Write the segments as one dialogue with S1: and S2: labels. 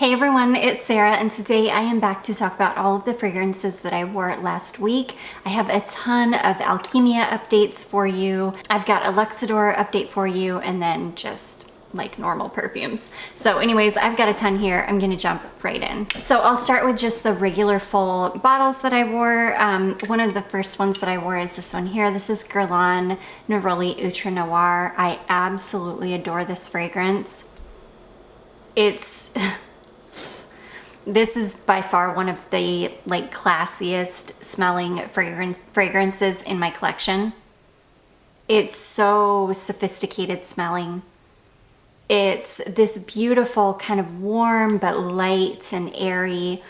S1: Hey everyone, it's Sarah, and today I am back to talk about all of the fragrances that I wore last week. I have a ton of Alkemia updates for you. I've got a Luxador update for you, and then just like normal perfumes. So anyways, I've got a ton here. I'm gonna jump right in. So I'll start with just the regular full bottles that I wore. One of the first ones that I wore is this one here. This is Guerlain Neroli Outrenoir. I absolutely adore this fragrance. It's this is by far one of the like classiest smelling fragrances in my collection. It's so sophisticated smelling. It's this beautiful kind of warm but light and airy,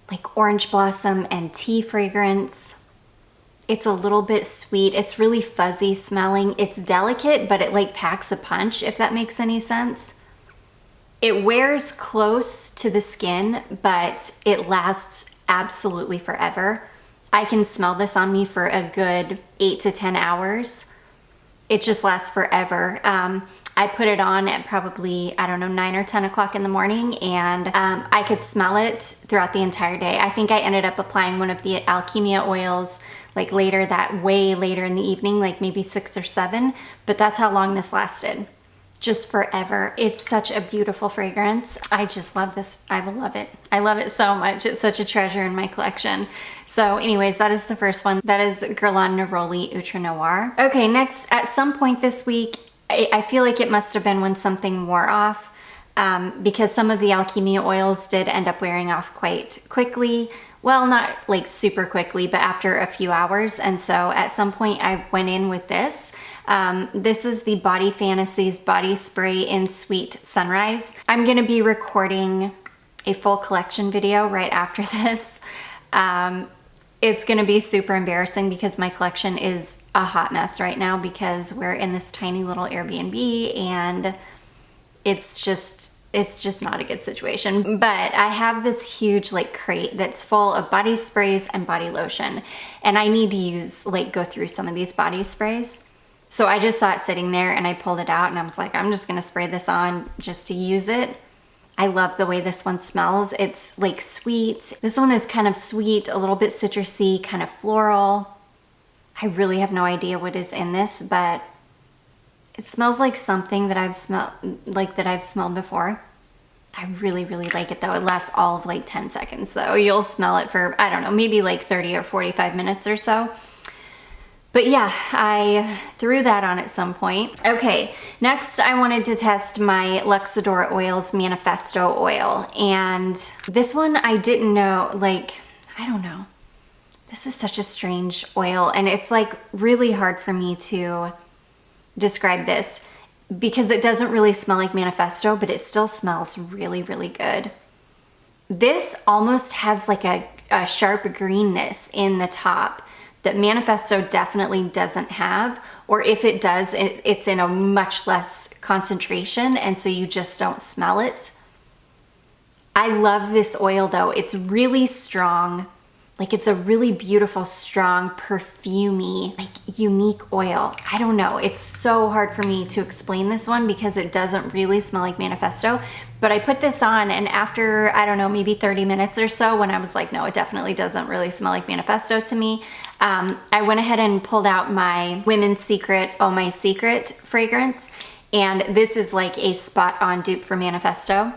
S1: like orange blossom and tea fragrance. It's a little bit sweet. It's really fuzzy smelling. It's delicate, but it like packs a punch, if that makes any sense. It wears close to the skin, but it lasts absolutely forever. I can smell this on me for a good 8 to 10 hours. It just lasts forever. I put it on at probably, I don't know, 9 or 10 o'clock in the morning, and I could smell it throughout the entire day. I think I ended up applying one of the Alkemia oils like later, way later in the evening, like maybe 6 or 7, but that's how long this lasted. Just forever. It's such a beautiful fragrance. I just love this. I will love it. I love it so much. It's such a treasure in my collection. So anyways, that is the first one. That is Guerlain Neroli Outrenoir. Okay, next, at some point this week, I feel like it must have been when something wore off, because some of the Alkemia oils did end up wearing off quite quickly. Well, not like super quickly, but after a few hours. And so at some point I went in with this. This is the Body Fantasies Body Spray in Sweet Sunrise. I'm gonna be recording a full collection video right after this. It's gonna be super embarrassing because my collection is a hot mess right now because we're in this tiny little Airbnb and it's just not a good situation. But I have this huge like crate that's full of body sprays and body lotion, and I need to go through some of these body sprays. So I just saw it sitting there and I pulled it out and I was like, I'm just gonna spray this on just to use it. I love the way this one smells. It's like sweet. This one is kind of sweet, a little bit citrusy, kind of floral. I really have no idea what is in this, but it smells like something that I've smelled before. I really, really like it though. It lasts all of like 10 seconds. So you'll smell it for, I don't know, maybe like 30 or 45 minutes or so. But yeah, I threw that on at some point. Okay, next I wanted to test my Luxador Oils Manifesto oil. And this one I didn't know, I don't know. This is such a strange oil, and it's like really hard for me to describe this because it doesn't really smell like Manifesto, but it still smells really, really good. This almost has like a sharp greenness in the top that Manifesto definitely doesn't have, or if it does, it's in a much less concentration, and so you just don't smell it. I love this oil though. It's really strong. Like it's a really beautiful, strong, perfumey, like unique oil. I don't know. It's so hard for me to explain this one because it doesn't really smell like Manifesto. But I put this on, and after, I don't know, maybe 30 minutes or so, when I was like, no, it definitely doesn't really smell like Manifesto to me, I went ahead and pulled out my Women's Secret Eau My Secret fragrance. And this is like a spot-on dupe for Manifesto.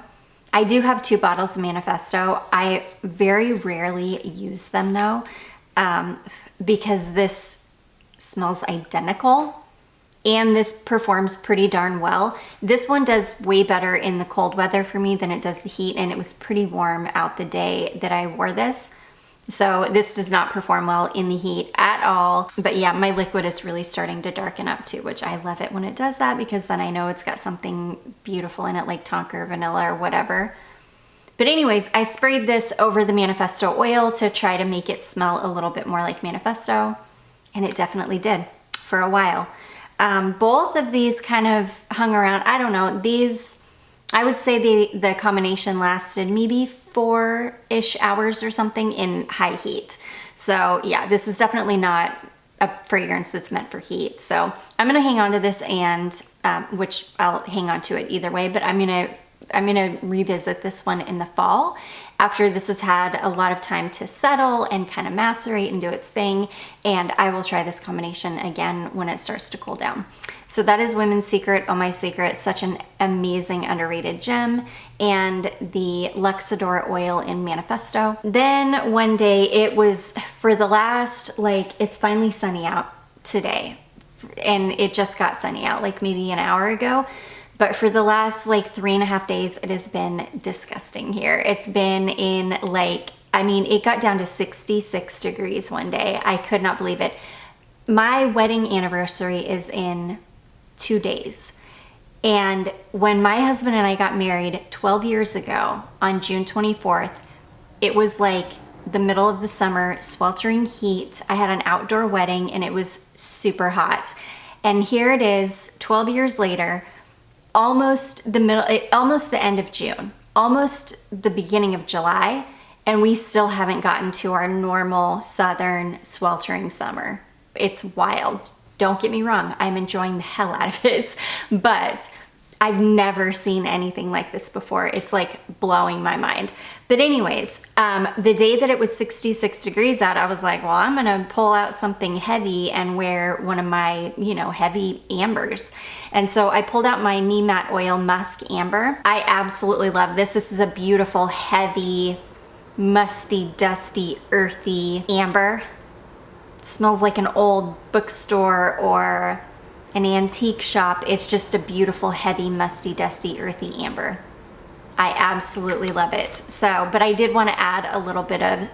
S1: I do have 2 bottles of Manifesto. I very rarely use them though, because this smells identical and this performs pretty darn well. This one does way better in the cold weather for me than it does the heat, and it was pretty warm out the day that I wore this. So this does not perform well in the heat at all. But yeah, my liquid is really starting to darken up too, which I love it when it does that because then I know it's got something beautiful in it like Tonka or vanilla or whatever. But anyways, I sprayed this over the Manifesto oil to try to make it smell a little bit more like Manifesto, and it definitely did for a while. Both of these kind of hung around, I don't know, these, I would say the combination lasted maybe 4-ish hours or something in high heat. So yeah, this is definitely not a fragrance that's meant for heat. So I'm gonna hang on to this, and which I'll hang on to it either way, but I'm gonna gonna revisit this one in the fall after this has had a lot of time to settle and kind of macerate and do its thing, and I will try this combination again when it starts to cool down. So that is Women's Secret, Eau My Secret, such an amazing underrated gem, and the Luxador oil in Manifesto. Then one day, it was for the last, like, it's finally sunny out today, and it just got sunny out like maybe an hour ago. But for the last like 3.5 days, it has been disgusting here. It's been in like, I mean, it got down to 66 degrees one day. I could not believe it. My wedding anniversary is in 2 days. And when my husband and I got married 12 years ago on June 24th, it was like the middle of the summer, sweltering heat. I had an outdoor wedding and it was super hot. And here it is 12 years later, almost the end of June, almost the beginning of July, and we still haven't gotten to our normal southern sweltering summer. It's wild. Don't get me wrong, I'm enjoying the hell out of it, but I've never seen anything like this before. It's like blowing my mind. But anyways, the day that it was 66 degrees out, I was like, well, I'm gonna pull out something heavy and wear one of my, heavy ambers. And so I pulled out my Nemat Oil Musk Amber. I absolutely love this. This is a beautiful, heavy, musty, dusty, earthy amber. It smells like an old bookstore or an antique shop. It's just a beautiful, heavy, musty, dusty, earthy amber. I absolutely love it. So, but I did want to add a little bit of,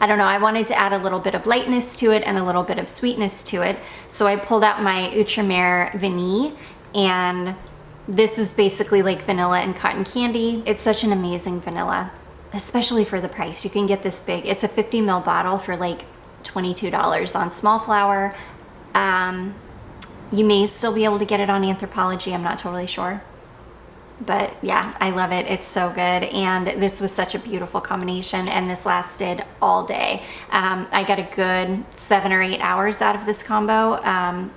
S1: I wanted to add a little bit of lightness to it and a little bit of sweetness to it. So I pulled out my Outremer Vanille, and this is basically like vanilla and cotton candy. It's such an amazing vanilla, especially for the price. You can get this big. It's a 50 ml bottle for like $22 on Small Flower. You may still be able to get it on Anthropologie. I'm not totally sure. But yeah, I love it. It's so good. And this was such a beautiful combination, and this lasted all day. I got a good 7 or 8 hours out of this combo.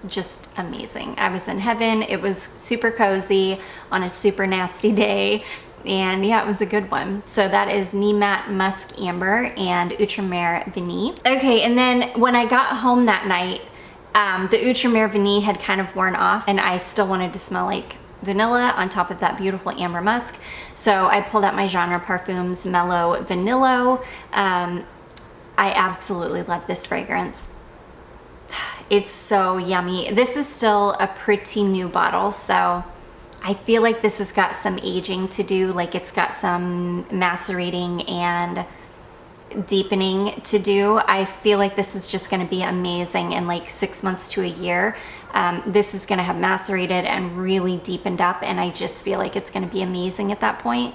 S1: Just amazing. I was in heaven. It was super cozy on a super nasty day. And yeah, it was a good one. So that is Nemat Musk Amber and Outremer Vanille. Okay, and then when I got home that night, the Outremer Vanille had kind of worn off, and I still wanted to smell like vanilla on top of that beautiful amber musk. So I pulled out my genre Parfums Mello Vanillo. I absolutely love this fragrance. It's so yummy. This is still a pretty new bottle, so I feel like this has got some aging to do. Like it's got some macerating and deepening to do. I feel like this is just going to be amazing in like 6 months to a year. This is going to have macerated and really deepened up, and I just feel like it's going to be amazing at that point.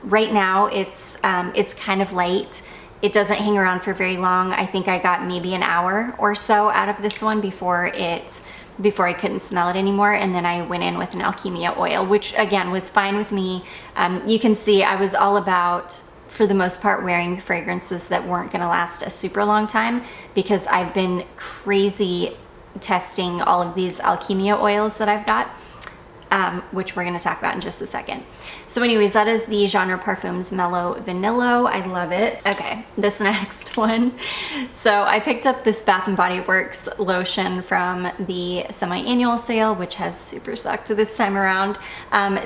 S1: Right now, it's kind of light. It doesn't hang around for very long. I think I got maybe an hour or so out of this one before I couldn't smell it anymore, and then I went in with an Alkemia oil, which again was fine with me. You can see I was all about, for the most part, wearing fragrances that weren't going to last a super long time, because I've been crazy testing all of these Alkemia oils that I've got, which we're going to talk about in just a second. So anyways, that is the genre Parfums Mello Vanillo. I love it. Okay, this next one. So I picked up this Bath & Body Works lotion from the semi-annual sale, which has super sucked this time around.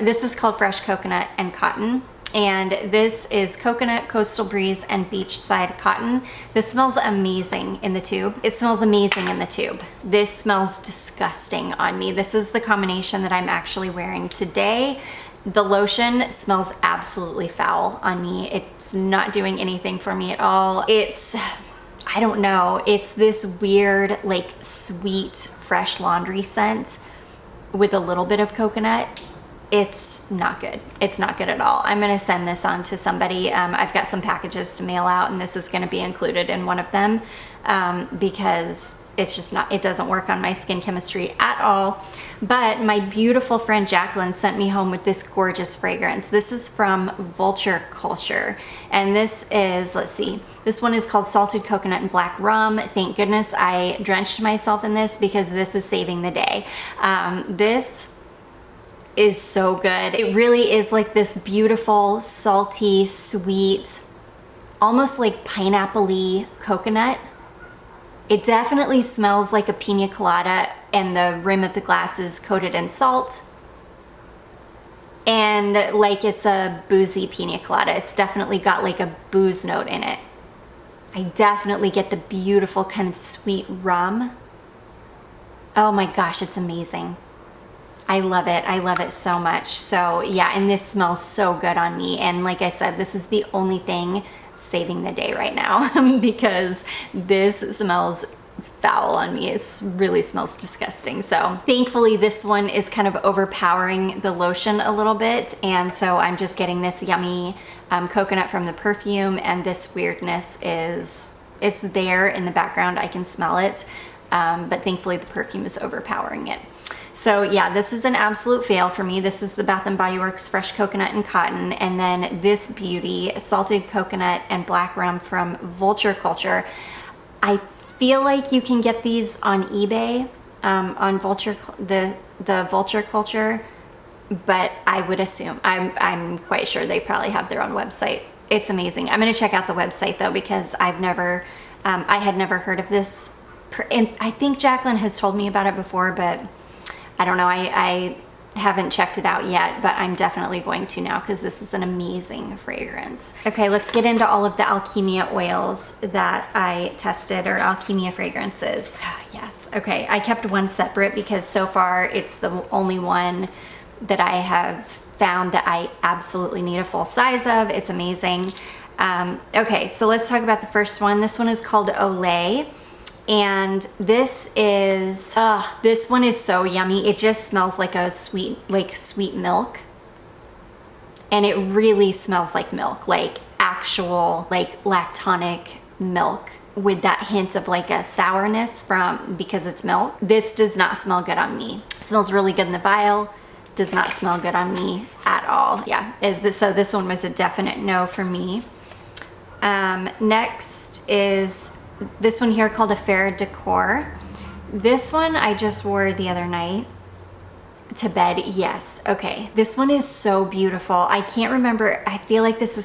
S1: This is called Fresh Coconut and Cotton. And this is coconut, coastal breeze, and beachside cotton. This smells amazing in the tube. It smells amazing in the tube. This smells disgusting on me. This is the combination that I'm actually wearing today. The lotion smells absolutely foul on me. It's not doing anything for me at all. I don't know, it's this weird, like sweet, fresh laundry scent with a little bit of coconut. It's not good. It's not good at all. I'm gonna send this on to somebody. I've got some packages to mail out, and this is gonna be included in one of them, because it's just not, it doesn't work on my skin chemistry at all. But my beautiful friend Jacqueline sent me home with this gorgeous fragrance. This is from Vulture Culture, and this is, let's see, this one is called Salted Coconut and Black Rum. Thank goodness I drenched myself in this, because this is saving the day. This is so good. It really is like this beautiful, salty, sweet, almost like pineapple-y coconut. It definitely smells like a pina colada, and the rim of the glass is coated in salt. And like it's a boozy pina colada. It's definitely got like a booze note in it. I definitely get the beautiful kind of sweet rum. Oh my gosh, it's amazing. I love it. I love it so much. So yeah, and this smells so good on me. And like I said, this is the only thing saving the day right now because this smells foul on me. It really smells disgusting. So thankfully this one is kind of overpowering the lotion a little bit, and so I'm just getting this yummy coconut from the perfume, and this weirdness it's there in the background. I can smell it, but thankfully the perfume is overpowering it. So yeah, this is an absolute fail for me. This is the Bath & Body Works Fresh Coconut and Cotton, and then this beauty, Salted Coconut and Black Rum from Vulture Culture. I feel like you can get these on eBay, on Vulture, the Vulture Culture, but I would assume, I'm quite sure they probably have their own website. It's amazing. I'm gonna check out the website though, because I had never heard of this. And I think Jacqueline has told me about it before, but I don't know, I haven't checked it out yet, but I'm definitely going to now because this is an amazing fragrance. Okay, let's get into all of the Alkemia oils that I tested, or Alkemia fragrances. Yes, okay, I kept one separate because so far it's the only one that I have found that I absolutely need a full size of. It's amazing. Okay, so let's talk about the first one. This one is called Lait. And this one is so yummy. It just smells like a sweet milk. And it really smells like milk, like actual, like lactonic milk with that hint of like a sourness because it's milk. This does not smell good on me. It smells really good in the vial. Does not smell good on me at all. Yeah, so this one was a definite no for me. Next is this one here called Affaire de Coeur. This one I just wore the other night to bed. Yes, okay. This one is so beautiful. I can't remember. I feel like this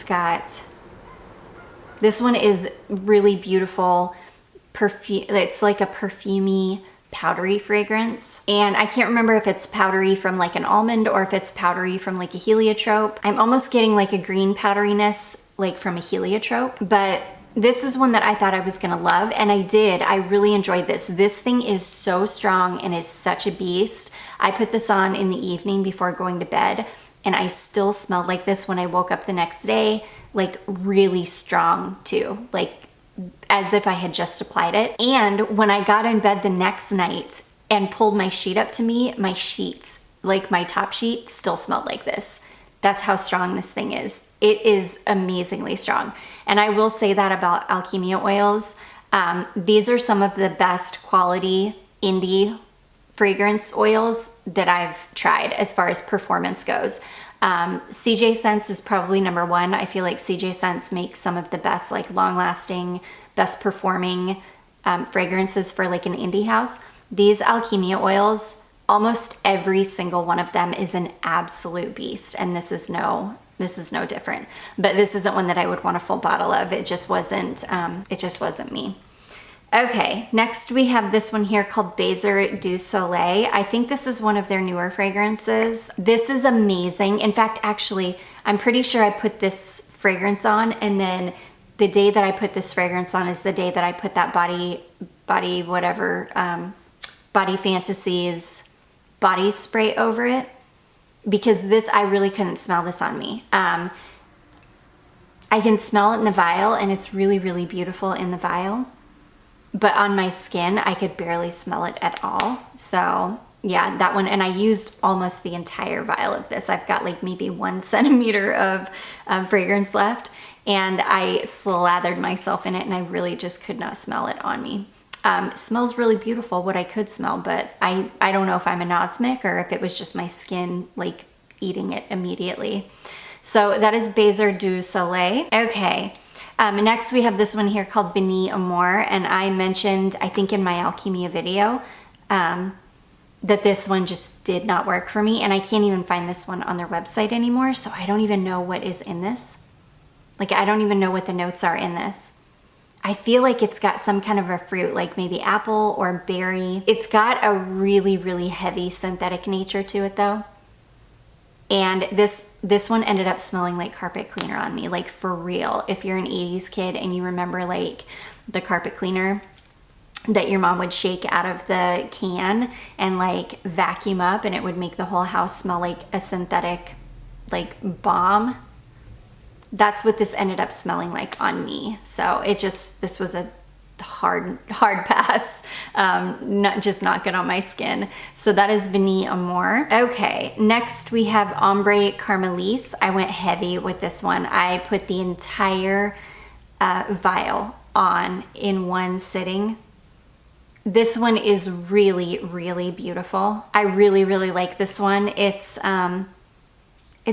S1: one is really beautiful perfume. It's like a perfumey, powdery fragrance. And I can't remember if it's powdery from like an almond or if it's powdery from like a heliotrope. I'm almost getting like a green powderiness like from a heliotrope, but this is one that I thought I was gonna love, and I did. I really enjoyed this. This thing is so strong and is such a beast. I put this on in the evening before going to bed, and I still smelled like this when I woke up the next day, like really strong too, like as if I had just applied it. And when I got in bed the next night and pulled my sheet up to me, my sheets, like my top sheet, still smelled like this. That's how strong this thing is. It is amazingly strong. And I will say that about Alkemia oils. These are some of the best quality indie fragrance oils that I've tried as far as performance goes. CJ Scents is probably number one. I feel like CJ Scents makes some of the best, like long-lasting, best performing fragrances for like an indie house. These Alkemia oils, almost every single one of them is an absolute beast, and this is no different. But this isn't one that I would want a full bottle of. It just wasn't me. Okay, next we have this one here called Baiser du Soleil. I think this is one of their newer fragrances. This is amazing. In fact, actually, I'm pretty sure I put this fragrance on, and then the day that I put this fragrance on is the day that I put that Body Fantasies body spray over it, because this, I really couldn't smell this on me. I can smell it in the vial, and it's really, really beautiful in the vial, but on my skin, I could barely smell it at all. So yeah, that one, and I used almost the entire vial of this. I've got like maybe 1 centimeter of fragrance left, and I slathered myself in it, and I really just could not smell it on me. It smells really beautiful, what I could smell, but I don't know if I'm anosmic or if it was just my skin like eating it immediately. So that is Baiser du Soleil. Okay, next we have this one here called Vanille Amour, and I mentioned, I think in my Alkemia video, that this one just did not work for me, and I can't even find this one on their website anymore, so I don't even know what is in this. Like, I don't even know what the notes are in this. I feel like it's got some kind of a fruit, like maybe apple or berry. It's got a really, really heavy synthetic nature to it though. And this one ended up smelling like carpet cleaner on me, like for real. If you're an 80s kid and you remember like the carpet cleaner that your mom would shake out of the can and like vacuum up, and it would make the whole house smell like a synthetic like bomb. That's what this ended up smelling like on me. So this was a hard pass. Not good on my skin. So that is Vanille Amore. Okay, next we have Ambre Caramelise. I went heavy with this one. I put the entire vial on in one sitting. This one is really, really beautiful. I really, really like this one. It's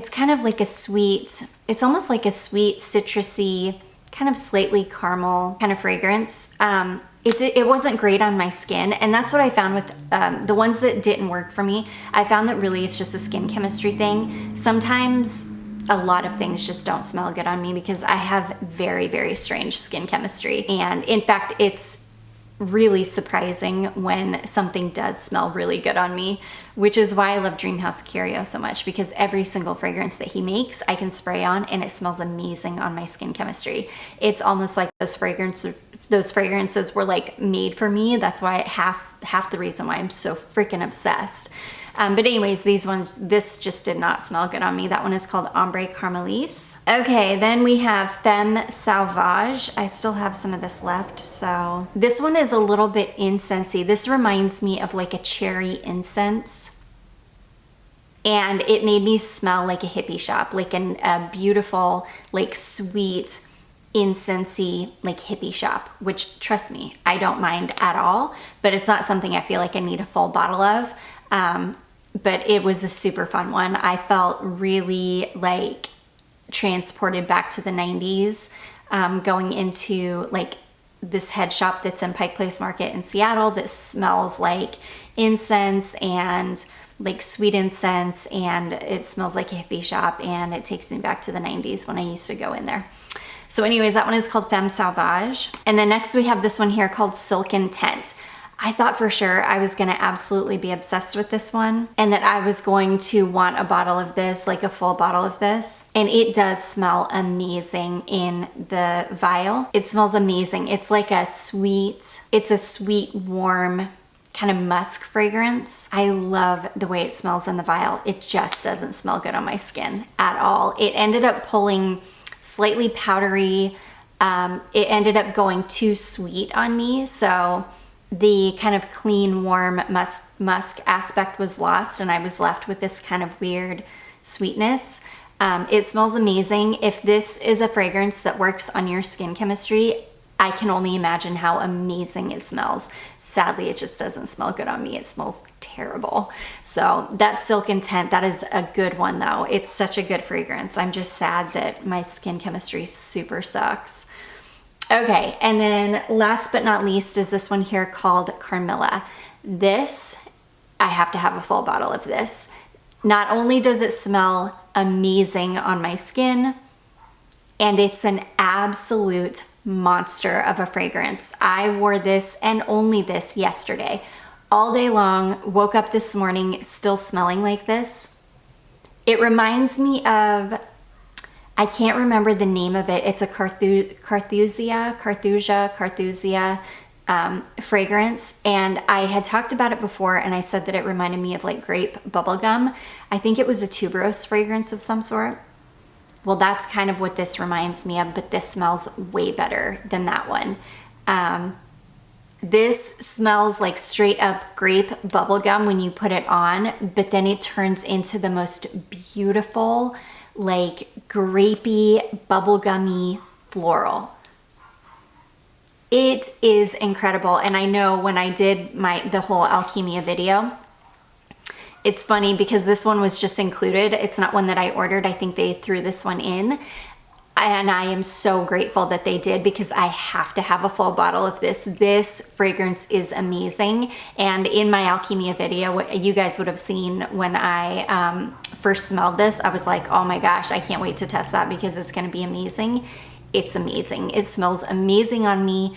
S1: kind of like a sweet, it's almost like a sweet citrusy, kind of slightly caramel kind of fragrance. It wasn't great on my skin, and that's what I found with the ones that didn't work for me. I found that really it's just a skin chemistry thing. Sometimes a lot of things just don't smell good on me because I have very, very strange skin chemistry. And in fact, it's really surprising when something does smell really good on me, which is why I love Dreamhouse Curio so much, because every single fragrance that he makes I can spray on and it smells amazing on my skin chemistry. It's almost like those fragrances were like made for me. That's why half the reason why I'm so freaking obsessed. But anyways, this just did not smell good on me. That one is called Ambre Caramelise. Okay, then we have Femme Sauvage. I still have some of this left. So this one is a little bit incensey. This reminds me of like a cherry incense. And it made me smell like a hippie shop, like a beautiful, like sweet, incensey, like hippie shop, which trust me, I don't mind at all, but it's not something I feel like I need a full bottle of. But it was a super fun one. I felt really like transported back to the 90s, going into like this head shop that's in Pike Place Market in Seattle that smells like incense and like sweet incense, and it smells like a hippie shop, and it takes me back to the 90s when I used to go in there. So anyways, that one is called Femme Sauvage. And then next we have this one here called Silken Tent. I thought for sure I was gonna absolutely be obsessed with this one and that I was going to want a bottle of this, like a full bottle of this. And it does smell amazing in the vial. It smells amazing. It's like a sweet, warm kind of musk fragrance. I love the way it smells in the vial. It just doesn't smell good on my skin at all. It ended up pulling slightly powdery. It ended up going too sweet on me. So the kind of clean, warm musk aspect was lost, and I was left with this kind of weird sweetness. It smells amazing. If this is a fragrance that works on your skin chemistry, I can only imagine how amazing it smells. Sadly, it just doesn't smell good on me. It smells terrible. So that's Silken Tent. That is a good one though. It's such a good fragrance. I'm just sad that my skin chemistry super sucks. Okay, and then last but not least is this one here called Carmilla. This, I have to have a full bottle of this. Not only does it smell amazing on my skin, and it's an absolute monster of a fragrance. I wore this and only this yesterday. All day long, woke up this morning still smelling like this. It reminds me of, I can't remember the name of it. It's a Carthusia fragrance. And I had talked about it before, and I said that it reminded me of like grape bubblegum. I think it was a tuberose fragrance of some sort. Well, that's kind of what this reminds me of, but this smells way better than that one. This smells like straight up grape bubblegum when you put it on, but then it turns into the most beautiful, like grapey, bubblegummy floral. It is incredible. And I know when I did the whole Alkemia video, it's funny because this one was just included. It's not one that I ordered. I think they threw this one in. And I am so grateful that they did, because I have to have a full bottle of this. This fragrance is amazing. And in my Alkemia video, what you guys would have seen when I first smelled this, I was like, oh my gosh, I can't wait to test that because it's gonna be amazing. It's amazing. It smells amazing on me.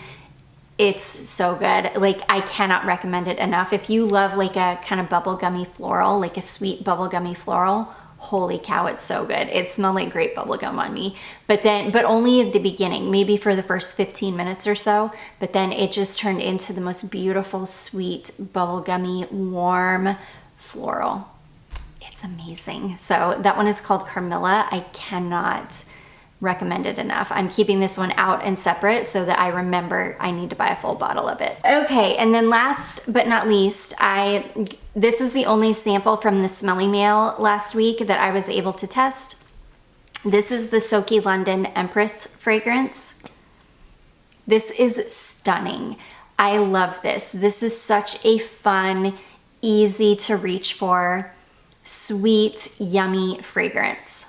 S1: It's so good. Like, I cannot recommend it enough. If you love like a kind of bubblegummy floral, like a sweet bubblegummy floral, holy cow, it's so good. It smelled like great bubblegum on me. But only at the beginning, maybe for the first 15 minutes or so, but then it just turned into the most beautiful, sweet, bubblegummy, warm floral. It's amazing. So that one is called Carmilla. I cannot recommend it enough. I'm keeping this one out and separate so that I remember I need to buy a full bottle of it. Okay, and then last but not least, this is the only sample from the Smelly Mail last week that I was able to test. This is the Soki London Empress fragrance. This is stunning. I love this. This is such a fun, easy to reach for, sweet, yummy fragrance.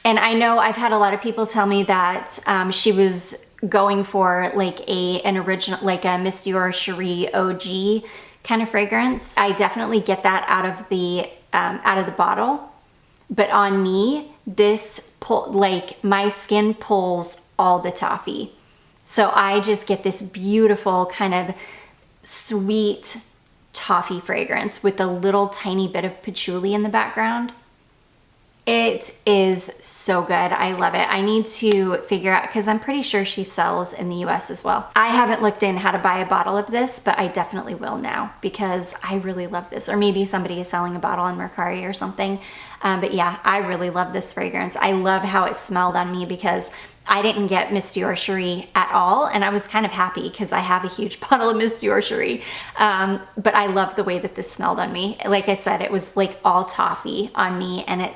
S1: And I know I've had a lot of people tell me that she was going for like an original, like a Miss Dior Cherie OG kind of fragrance. I definitely get that out of the bottle, but on me, like my skin pulls all the toffee. So I just get this beautiful kind of sweet toffee fragrance with a little tiny bit of patchouli in the background. It is so good. I love it. I need to figure out, because I'm pretty sure she sells in the US as well. I haven't looked in how to buy a bottle of this, but I definitely will now because I really love this. Or maybe somebody is selling a bottle on Mercari or something. But yeah, I really love this fragrance. I love how it smelled on me because I didn't get Miss Dior Cherie at all, and I was kind of happy because I have a huge bottle of Miss Dior Cherie. But I love the way that this smelled on me. Like I said, it was like all toffee on me, and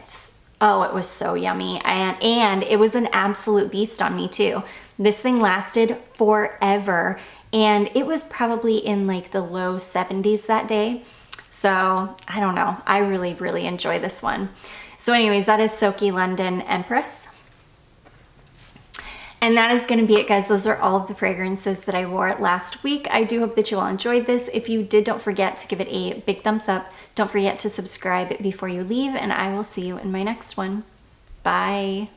S1: oh, it was so yummy. And it was an absolute beast on me too. This thing lasted forever, and it was probably in like the low 70s that day. So I don't know. I really, really enjoy this one. So anyways, that is Soki London Empress. And that is going to be it, guys. Those are all of the fragrances that I wore last week. I do hope that you all enjoyed this. If you did, don't forget to give it a big thumbs up. Don't forget to subscribe before you leave, and I will see you in my next one. Bye.